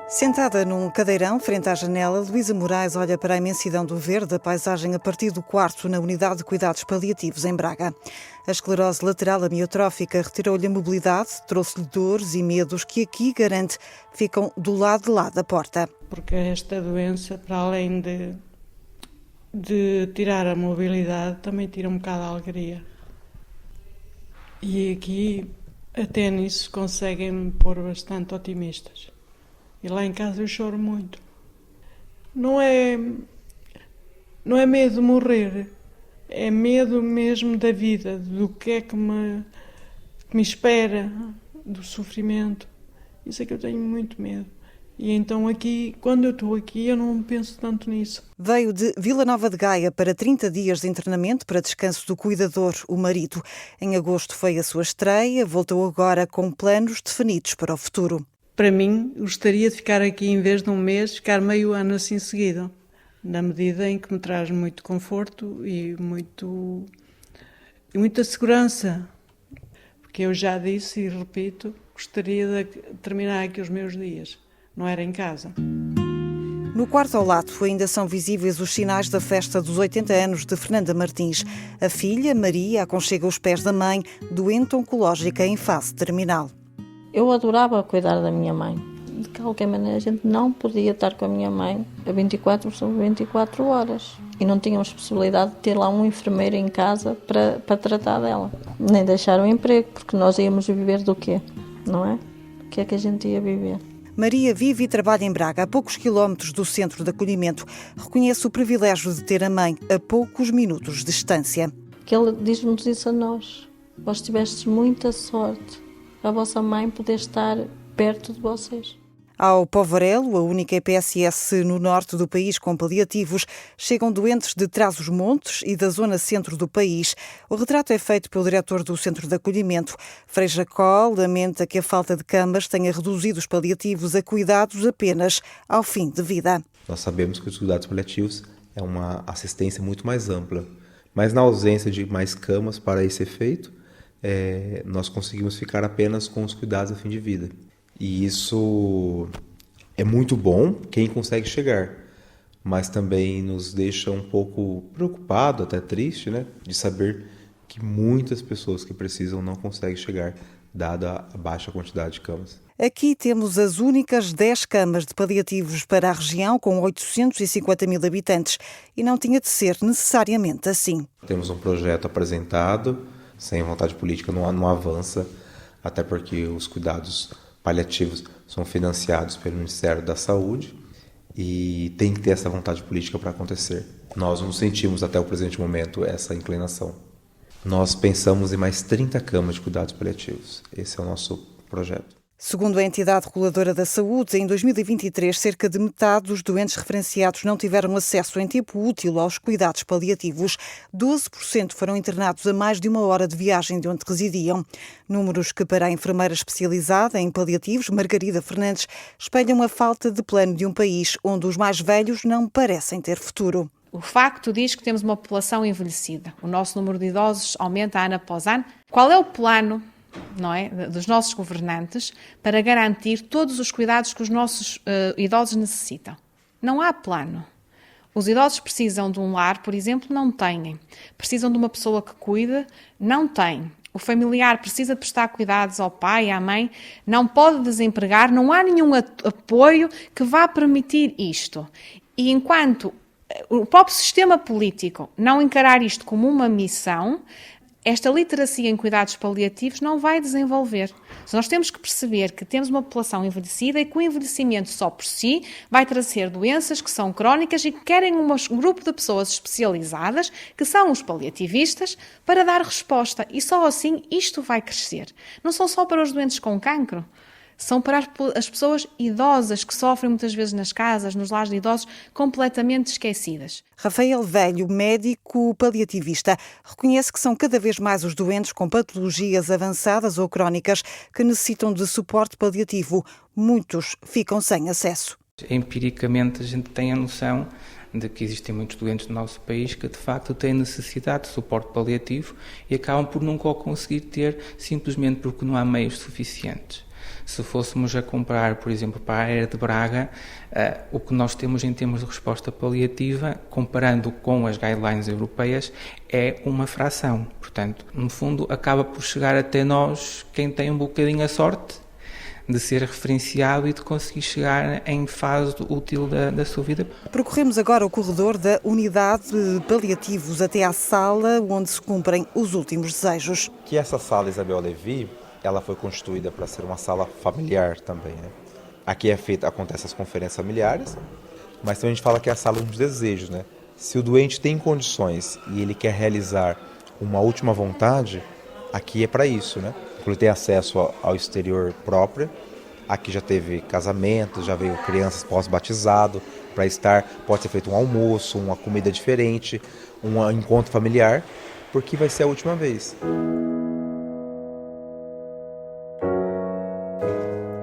Sentada num cadeirão, frente à janela, Luísa Moraes olha para a imensidão do verde da paisagem a partir do quarto na unidade de cuidados paliativos em Braga. A esclerose lateral amiotrófica retirou-lhe a mobilidade, trouxe-lhe dores e medos que aqui, garante, ficam do lado de lá da porta. Porque esta doença, para além de tirar a mobilidade, também tira um bocado a alegria. E aqui, até nisso, conseguem-me pôr bastante otimistas. E lá em casa eu choro muito. Não é medo de morrer, é medo mesmo da vida, do que é que me espera, do sofrimento. Isso é que eu tenho muito medo. E então aqui, quando eu estou aqui, eu não penso tanto nisso. Veio de Vila Nova de Gaia para 30 dias de internamento para descanso do cuidador, o marido. Em agosto foi a sua estreia, voltou agora com planos definidos para o futuro. Para mim, gostaria de ficar aqui em vez de um mês, ficar meio ano assim seguido, na medida em que me traz muito conforto e muita segurança. Porque eu já disse e repito, gostaria de terminar aqui os meus dias, não era em casa. No quarto ao lado ainda são visíveis os sinais da festa dos 80 anos de Fernanda Martins. A filha, Maria, aconchega os pés da mãe, doente oncológica em fase terminal. Eu adorava cuidar da minha mãe. De qualquer maneira, a gente não podia estar com a minha mãe a 24 sobre 24 horas. E não tínhamos possibilidade de ter lá um enfermeiro em casa para tratar dela. Nem deixar o emprego, porque nós íamos viver do quê? Não é? O que é que a gente ia viver? Maria vive e trabalha em Braga, a poucos quilómetros do centro de acolhimento. Reconhece o privilégio de ter a mãe a poucos minutos de distância. Que ele diz-nos isso a nós. Vós tivestes muita sorte a vossa mãe poder estar perto de vocês. Ao Povarelo, a única EPSS no norte do país com paliativos, chegam doentes de Trás-os-Montes e da zona centro do país. O retrato é feito pelo diretor do Centro de Acolhimento. Frei Jacó lamenta que a falta de camas tenha reduzido os paliativos a cuidados apenas ao fim de vida. Nós sabemos que os cuidados paliativos é uma assistência muito mais ampla, mas na ausência de mais camas para esse efeito, nós conseguimos ficar apenas com os cuidados a fim de vida. E isso é muito bom quem consegue chegar, mas também nos deixa um pouco preocupado, até triste, né, de saber que muitas pessoas que precisam não conseguem chegar, dada a baixa quantidade de camas. Aqui temos as únicas 10 camas de paliativos para a região, com 850 mil habitantes, e não tinha de ser necessariamente assim. Temos um projeto apresentado, sem vontade política não avança, até porque os cuidados paliativos são financiados pelo Ministério da Saúde e tem que ter essa vontade política para acontecer. Nós não sentimos até o presente momento essa inclinação. Nós pensamos em mais 30 camas de cuidados paliativos. Esse é o nosso projeto. Segundo a entidade reguladora da saúde, em 2023, cerca de metade dos doentes referenciados não tiveram acesso em tempo útil aos cuidados paliativos. 12% foram internados a mais de uma hora de viagem de onde residiam. Números que, para a enfermeira especializada em paliativos, Margarida Fernandes, espelham a falta de plano de um país onde os mais velhos não parecem ter futuro. O facto diz que temos uma população envelhecida. O nosso número de idosos aumenta ano após ano. Qual é o plano, não é, dos nossos governantes para garantir todos os cuidados que os nossos idosos necessitam? Não há plano. Os idosos precisam de um lar, por exemplo, não têm. Precisam de uma pessoa que cuide, não têm. O familiar precisa de prestar cuidados ao pai, à mãe, não pode desempregar, não há nenhum apoio que vá permitir isto. E enquanto o próprio sistema político não encarar isto como uma missão, esta literacia em cuidados paliativos não vai desenvolver. Nós temos que perceber que temos uma população envelhecida e que o envelhecimento só por si vai trazer doenças que são crónicas e que querem um grupo de pessoas especializadas, que são os paliativistas, para dar resposta. E só assim isto vai crescer. Não são só para os doentes com cancro, são para as pessoas idosas que sofrem muitas vezes nas casas, nos lares de idosos, completamente esquecidas. Rafael Velho, médico paliativista, reconhece que são cada vez mais os doentes com patologias avançadas ou crónicas que necessitam de suporte paliativo. Muitos ficam sem acesso. Empiricamente, a gente tem a noção de que existem muitos doentes no nosso país que, de facto, têm necessidade de suporte paliativo e acabam por nunca o conseguir ter, simplesmente porque não há meios suficientes. Se fôssemos a comparar, por exemplo, para a área de Braga, o que nós temos em termos de resposta paliativa, comparando com as guidelines europeias, é uma fração. Portanto, no fundo, acaba por chegar até nós quem tem um bocadinho a sorte de ser referenciado e de conseguir chegar em fase útil da sua vida. Percorremos agora o corredor da unidade de paliativos até à sala onde se cumprem os últimos desejos. Que essa sala Isabel Levi, ela foi constituída para ser uma sala familiar também, né? Aqui acontecem as conferências familiares, mas também a gente fala que é a sala dos desejos, né? Se o doente tem condições e ele quer realizar uma última vontade, aqui é para isso, né? Ele tem acesso ao exterior próprio. Aqui já teve casamento, já veio crianças pós-batizado para estar. Pode ser feito um almoço, uma comida diferente, um encontro familiar, porque vai ser a última vez.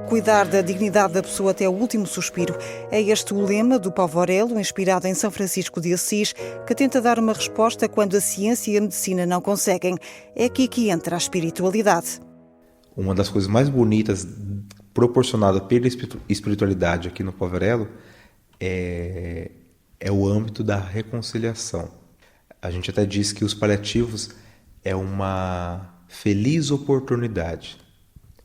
Cuidar da dignidade da pessoa até o último suspiro. É este o lema do Povorello, inspirado em São Francisco de Assis, que tenta dar uma resposta quando a ciência e a medicina não conseguem. É aqui que entra a espiritualidade. Uma das coisas mais bonitas proporcionada pela espiritualidade aqui no Povorello é o âmbito da reconciliação. A gente até diz que os paliativos é uma feliz oportunidade.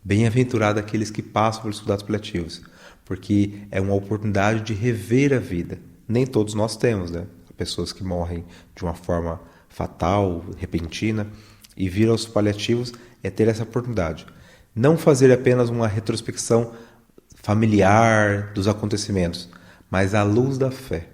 Bem-aventurado aqueles que passam pelos cuidados paliativos, porque é uma oportunidade de rever a vida. Nem todos nós temos, né? Pessoas que morrem de uma forma fatal, repentina, e vir aos paliativos é ter essa oportunidade. Não fazer apenas uma retrospecção familiar dos acontecimentos, mas à luz da fé.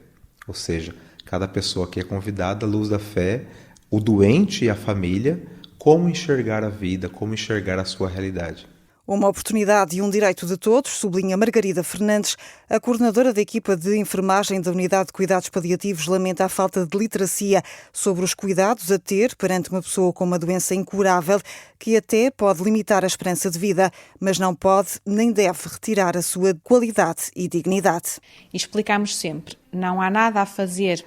Ou seja, cada pessoa que é convidada à luz da fé, o doente e a família, como enxergar a vida, como enxergar a sua realidade. Uma oportunidade e um direito de todos, sublinha Margarida Fernandes. A coordenadora da equipa de enfermagem da Unidade de Cuidados Paliativos lamenta a falta de literacia sobre os cuidados a ter perante uma pessoa com uma doença incurável que até pode limitar a esperança de vida, mas não pode nem deve retirar a sua qualidade e dignidade. E explicamos sempre, não há nada a fazer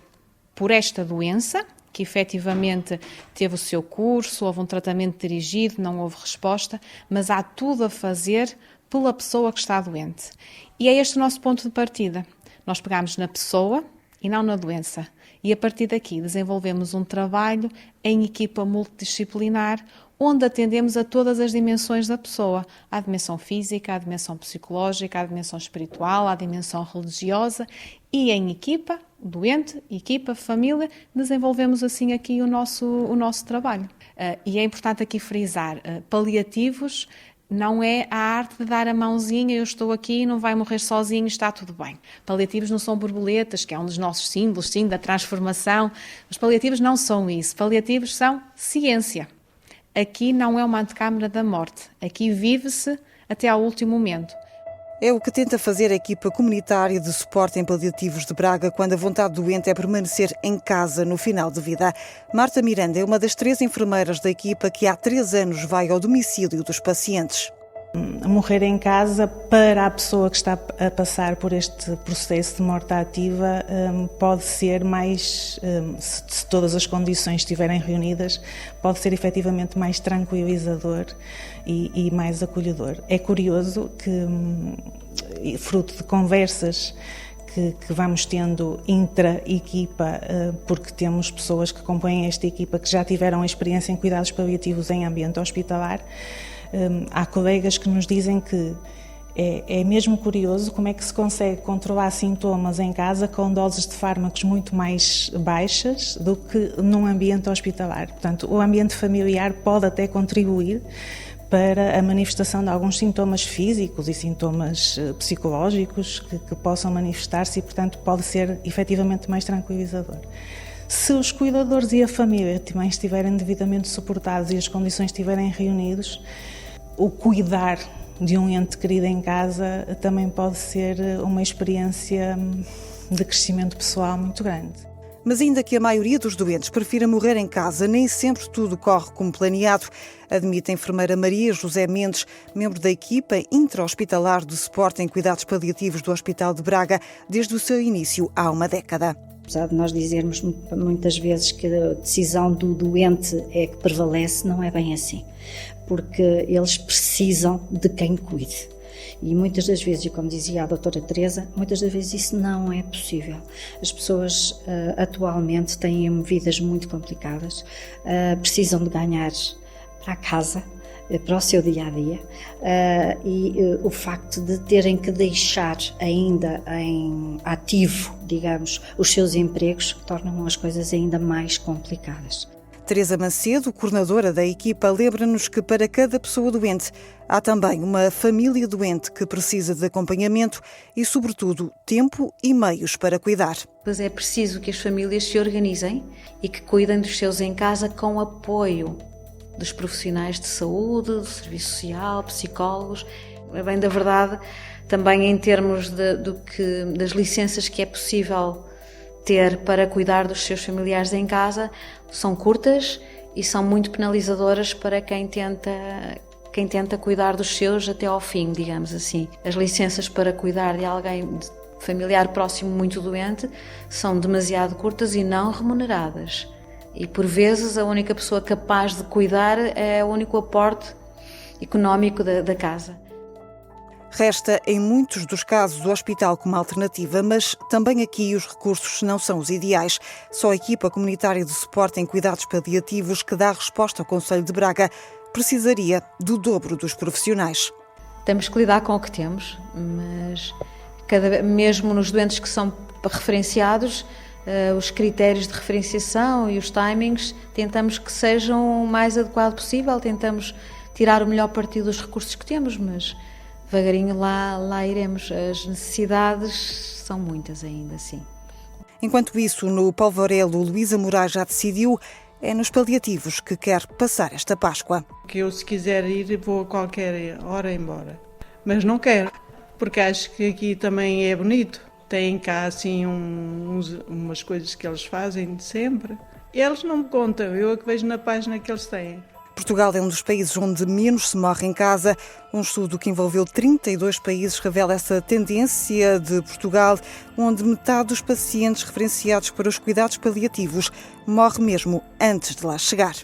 por esta doença, que efetivamente teve o seu curso, houve um tratamento dirigido, não houve resposta, mas há tudo a fazer pela pessoa que está doente. E é este o nosso ponto de partida. Nós pegamos na pessoa e não na doença. E a partir daqui desenvolvemos um trabalho em equipa multidisciplinar, onde atendemos a todas as dimensões da pessoa. À dimensão física, à dimensão psicológica, à dimensão espiritual, à dimensão religiosa e em equipa, doente, equipa, família, desenvolvemos assim aqui o nosso trabalho. E é importante aqui frisar, paliativos não é a arte de dar a mãozinha, eu estou aqui, não vai morrer sozinho, está tudo bem. Paliativos não são borboletas, que é um dos nossos símbolos, sim, da transformação. Os paliativos não são isso. Paliativos são ciência. Aqui não é uma antecâmara da morte. Aqui vive-se até ao último momento. É o que tenta fazer a equipa comunitária de suporte em paliativos de Braga quando a vontade do doente é permanecer em casa no final de vida. Marta Miranda é uma das 3 enfermeiras da equipa que há 3 anos vai ao domicílio dos pacientes. Morrer em casa para a pessoa que está a passar por este processo de morte ativa pode ser mais, se todas as condições estiverem reunidas, pode ser efetivamente mais tranquilizador e mais acolhedor. É curioso que, fruto de conversas que vamos tendo intra-equipa, porque temos pessoas que compõem esta equipa que já tiveram experiência em cuidados paliativos em ambiente hospitalar, há colegas que nos dizem que é mesmo curioso como é que se consegue controlar sintomas em casa com doses de fármacos muito mais baixas do que num ambiente hospitalar. Portanto, o ambiente familiar pode até contribuir para a manifestação de alguns sintomas físicos e sintomas psicológicos que possam manifestar-se e, portanto, pode ser efetivamente mais tranquilizador. Se os cuidadores e a família também estiverem devidamente suportados e as condições estiverem reunidas, o cuidar de um ente querido em casa também pode ser uma experiência de crescimento pessoal muito grande. Mas ainda que a maioria dos doentes prefira morrer em casa, nem sempre tudo corre como planeado, admite a enfermeira Maria José Mendes, membro da equipa intra-hospitalar de suporte em cuidados paliativos do Hospital de Braga, desde o seu início há uma década. Apesar de nós dizermos muitas vezes que a decisão do doente é que prevalece, não é bem assim, porque eles precisam de quem cuide. E muitas das vezes, e como dizia a doutora Teresa, muitas das vezes isso não é possível. As pessoas atualmente têm vidas muito complicadas, precisam de ganhar para a casa, para o seu dia-a-dia, e o facto de terem que deixar ainda em ativo, digamos, os seus empregos, tornam as coisas ainda mais complicadas. Teresa Macedo, coordenadora da equipa, lembra-nos que para cada pessoa doente há também uma família doente que precisa de acompanhamento e, sobretudo, tempo e meios para cuidar. Pois é preciso que as famílias se organizem e que cuidem dos seus em casa com apoio dos profissionais de saúde, do serviço social, psicólogos. Bem, da verdade, também em termos das licenças que é possível ter para cuidar dos seus familiares em casa, são curtas e são muito penalizadoras para quem tenta cuidar dos seus até ao fim, digamos assim. As licenças para cuidar de alguém familiar próximo muito doente são demasiado curtas e não remuneradas. E por vezes a única pessoa capaz de cuidar é o único aporte económico da casa. Resta, em muitos dos casos, o hospital como alternativa, mas também aqui os recursos não são os ideais. Só a equipa comunitária de suporte em cuidados paliativos, que dá resposta ao Concelho de Braga, precisaria do dobro dos profissionais. Temos que lidar com o que temos, mas mesmo nos doentes que são referenciados, os critérios de referenciação e os timings, tentamos que sejam o mais adequado possível, tentamos tirar o melhor partido dos recursos que temos, mas devagarinho lá iremos. As necessidades são muitas ainda, sim. Enquanto isso, no Polvorelo, Luísa Moraes já decidiu, é nos paliativos que quer passar esta Páscoa. Que eu, se quiser ir, vou a qualquer hora embora. Mas não quero, porque acho que aqui também é bonito. Têm cá, assim, umas coisas que eles fazem de sempre. E eles não me contam, eu é que vejo na página que eles têm. Portugal é um dos países onde menos se morre em casa. Um estudo que envolveu 32 países revela essa tendência de Portugal, onde metade dos pacientes referenciados para os cuidados paliativos morre mesmo antes de lá chegar.